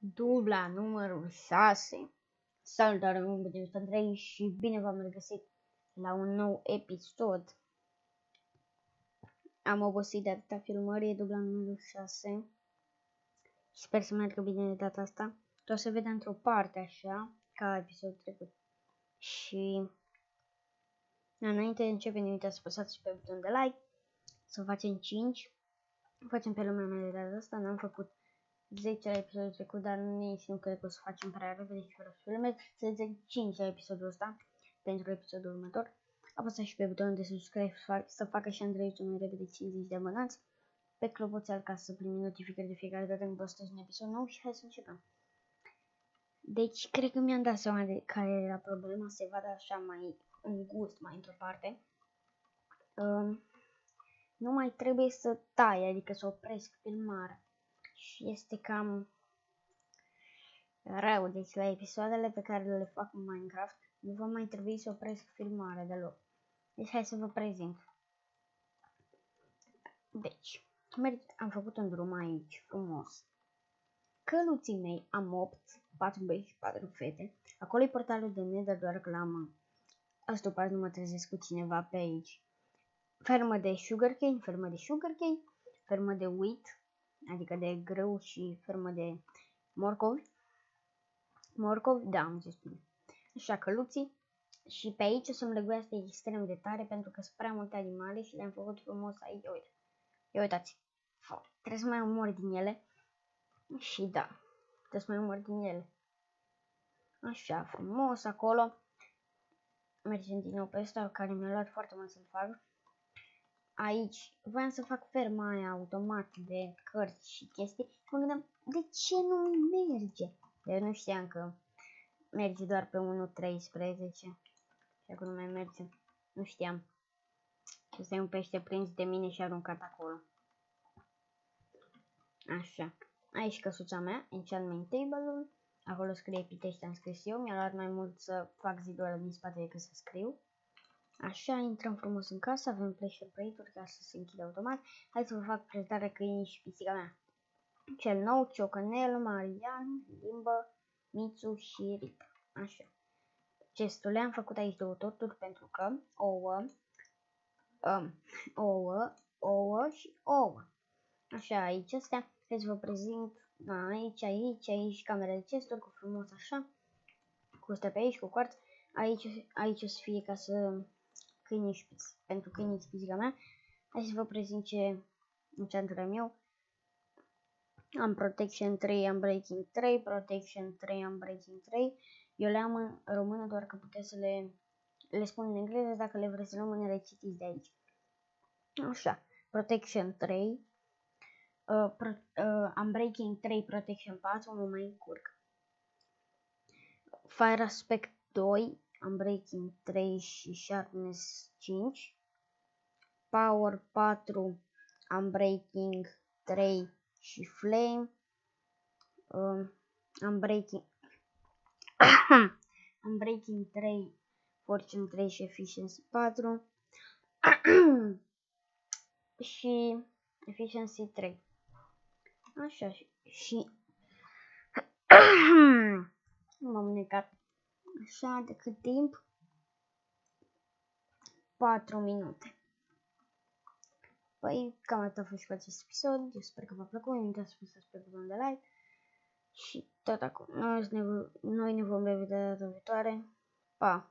Dubla numărul 6. Salutare, mă numesc Andrei și bine v-am regăsit la un nou episod. Am obosit de atâta filmări, e dubla numărul 6. Sper să meargă bine de data asta. O să vedem într-o parte așa, ca episodul trecut. Și înainte de începe, nu uitați să apăsați pe butonul de like, să facem 5. Facem pe lumea mea de data asta, n-am făcut 10 la episodul trecut, dar nu cred că o să facem prea repede și fără să filmez. Să zicem 5 la episodul ăsta, pentru episodul următor. Apăsați și pe butonul de subscribe să facă și Andrei mai repede 50 de abonați pe clopoțel ca să primim notificări de fiecare dată când postez un episod nou și hai să începem. Deci, cred că mi-am dat seama de care era problema, se vadă așa mai îngust, mai într-o parte. Nu mai trebuie să tai, adică să opresc filmarea. Și este cam rău, deci la episoadele pe care le fac în Minecraft nu va mai trebui să opresc filmarea deloc. Deci hai să vă prezint. Deci, am făcut un drum aici, frumos. Căluții mei am 8, 4 băieți și 4 fete. Acolo e portalul de Nether, doar că l-am astupat, nu mă trezesc cu cineva pe aici. Fermă de sugarcane, fermă de wheat, adică de grâu și fermă de morcovi. Morcovi, da, am zis bine. Așa, căluții. Și pe aici o să-mi leguiască extrem de tare pentru că sunt prea multe animale și le-am făcut frumos aici. Uite. Ia uitați. Trebuie să mai omor din ele. Și da, trebuie să mai omor din ele. Așa, frumos acolo. Mergem din nou pe ăsta care mi-a luat foarte mult să-l fac. Aici voiam să fac ferma aia automat de cărți și chestii. Mă gândeam, de ce nu merge? Eu nu știam că merge doar pe 1.13. Și acum nu mai merge. Nu știam. Ăsta e un pește prins de mine și aruncat acolo. Așa. Aici căsuța mea, enchantment table-ul. Acolo scrie Pitești, am scris eu. Mi-a luat mai mult să fac zidul ăla din spate decât să scriu. Așa, intrăm frumos în casă, avem pressure plate-uri ca să se închide automat. Hai să vă fac prezentarea câinii și pisica mea. Cel nou, Ciocănel, Marian, Limbă, Mițu și Rip. Așa. Chestul am făcut aici două torturi pentru că ouă și ouă. Așa, aici astea. Hai să vă prezint aici camera de chesturi cu frumos așa. Cu astea pe aici, cu quartz. Aici o să fie ca să câinii și pentru câinii și pisica mea. Hai să vă prezint ce enchant am eu. Am Protection 3, am Breaking 3, Protection 3, am Breaking 3. Eu le am în română, doar că puteți să le spun în engleză, dacă le vreți în română, le citiți de aici. Așa, Protection 3, am Breaking 3, Protection 4, mă mai încurc. Fire Aspect 2, am Breaking 3 și Sharpness 5. Power 4, am Breaking 3 și Flame. Am Breaking 3, Fortune 3 și Efficiency 4. Și Efficiency 3. Așa și m-am necat. Așa, de cât timp? 4 minute. Păi, cam atât a fost și cu acest episod. Eu sper că v-a plăcut. Nu uitați să apăsați pe butonul de like. Și tot acum. Noi ne vom revedea data viitoare. Pa!